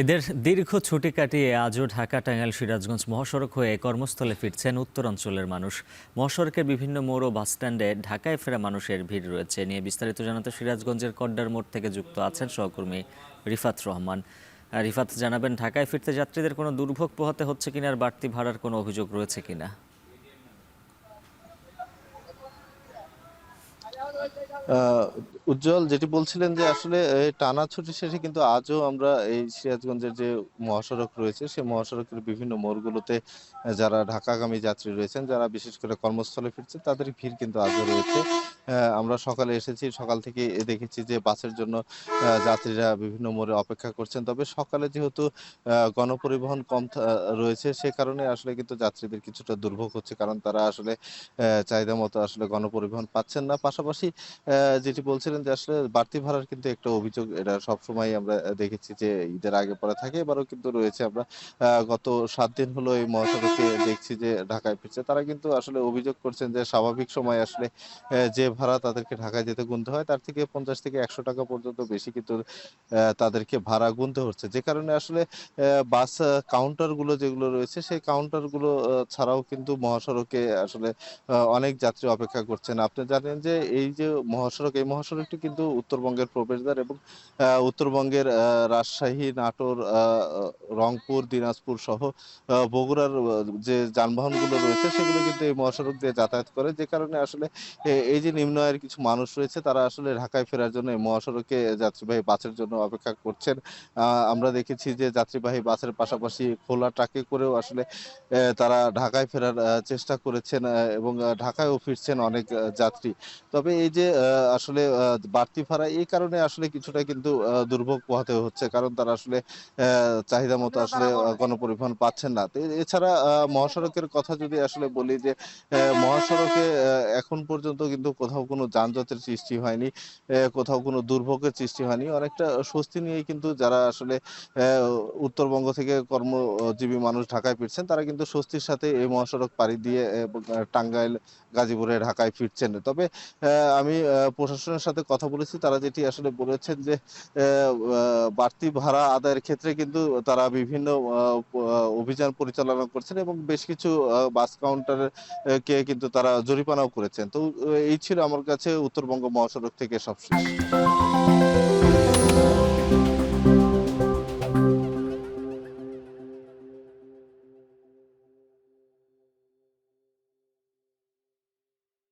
এদের দীর্ঘ ছুটি কাটিয়ে আজও ঢাকা টাঙ্গাইল সিরাজগঞ্জ মহাসড়ক হয়ে কর্মস্থলে ফিরছেন উত্তরাঞ্চলের মানুষ। মহাসড়কের বিভিন্ন মোড় ও বাসস্ট্যান্ডে ঢাকায় ফেরা মানুষের ভিড় রয়েছে। নিয়ে বিস্তারিত জানাতে সিরাজগঞ্জের কড্ডার মোড় থেকে যুক্ত আছেন সহকর্মী রিফাত রহমান। রিফাত, জানাবেন ঢাকায় ফিরতে যাত্রীদের কোনো দুর্ভোগ পোহাতে হচ্ছে কিনা, আর বাড়তি ভাড়ার কোনো অভিযোগ রয়েছে কিনা? উজ্জ্বল, যেটি বলছিলেন যে আসলে টানা ছুটি শেষে কিন্তু আজও আমরা এই সিরাজগঞ্জের যে মহাসড়ক রয়েছে সেই মহাসড়কের বিভিন্ন মোড়গুলোতে যারা ঢাকাগামী যাত্রী রয়েছেন, যারা বিশেষ করে কর্মস্থলে ফিরছেন, তাদের ভিড় কিন্তু আজও রয়েছে। আমরা সকালে এসেছি, সকাল থেকে দেখেছি যে বাসের জন্য যাত্রীরা বিভিন্ন মোড়ে অপেক্ষা করছেন। তবে সকালে যেহেতু গণপরিবহন কম রয়েছে, সে কারণে আসলে কিন্তু যাত্রীদের কিছুটা দুর্ভোগ হচ্ছে, কারণ তারা আসলে চাহিদা মতো আসলে গণপরিবহন পাচ্ছেন না। পাশাপাশি যেটি বলছিলেন যে আসলে বাড়তি ভাড়ার কিন্তু একটা অভিযোগ, এটা সবসময় আমরা দেখেছি যে ঈদের আগে পরে থাকে, এবারও কিন্তু রয়েছে। আমরা গত ৭ দিন হলো এই মহাসড়কে দেখছি যে ঢাকায় ফিরছে। তারা কিন্তু আসলে অভিযোগ করছেন যে স্বাভাবিক সময়ে আসলে যে ভাড়া তাদেরকে ঢাকায় যেতে গুনতে হয়, তার থেকে ৫০ থেকে ১০০ টাকা পর্যন্ত বেশি কিন্তু তাদেরকে ভাড়া গুনতে হচ্ছে। যে কারণে আসলে বাস কাউন্টারগুলো যেগুলো রয়েছে, সেই কাউন্টারগুলো ছাড়াও কিন্তু মহাসড়কে আসলে অনেক যাত্রী অপেক্ষা করছেন। আপনি জানেন যে এই যে মহাসড়ক, এই মহাসড়কটি কিন্তু উত্তরবঙ্গের প্রবেশদ্বার এবং উত্তরবঙ্গের রাজশাহী, নাটোর, রংপুর, দিনাজপুর সহ বগুড়ার যে যানবাহনগুলো রয়েছে সেগুলো কিন্তু এই মহাসড়ক দিয়ে যাতায়াত করে। যে কারণে আসলে এই যে নিম্ন আয়ের কিছু মানুষ রয়েছে, তারা আসলে ঢাকায় ফেরার জন্য এই মহাসড়কে যাত্রীবাহী বাসের জন্য অপেক্ষা করছেন। আমরা দেখেছি যে যাত্রীবাহী বাসের পাশাপাশি খোলা ট্রাকে করেও আসলে তারা ঢাকায় ফেরার চেষ্টা করেছেন এবং ঢাকায়ও ফিরছেন অনেক যাত্রী। তবে এই যে আসলে বাড়তি ভাড়া, এই কারণে আসলে কিছুটা কিন্তু দুর্ভোগ পোহাতে হচ্ছে। কারণ তারা আসলে চাহিদা মতো আসলে গণপরিবহন পাচ্ছেন না। তো এছাড়া মহাসড়কের কথা যদি আসলে বলি যে মহাসড়কে এখন পর্যন্ত কিন্তু কোথাও কোনো যানজটের সৃষ্টি হয়নি। কোথাও কোনো দুর্ভোগের সৃষ্টি হয়নি। অনেকটা স্বস্তি নিয়েই কিন্তু যারা আসলে অ্যা উত্তরবঙ্গ থেকে কর্মজীবী মানুষ ঢাকায় ফিরছেন, তারা কিন্তু স্বস্তির সাথে এই মহাসড়ক পাড়ি দিয়ে এবং টাঙ্গাইল, গাজীপুরে ঢাকায় ফিরছেন। তবে আমি প্রশাসনের সাথে কথা বলেছি। তারা যেটি আসলে বলেছেন যে বাড়তি ভাড়া আদায়ের ক্ষেত্রে কিন্তু তারা বিভিন্ন আ প অভিযান পরিচালনা করছেন এবং বেশ কিছু বাস কাউন্টার কে কিন্তু তারা জরিমানাও করেছেন। তো এই ছিল আমার কাছে উত্তরবঙ্গ মহাসড়ক থেকে সবশেষ।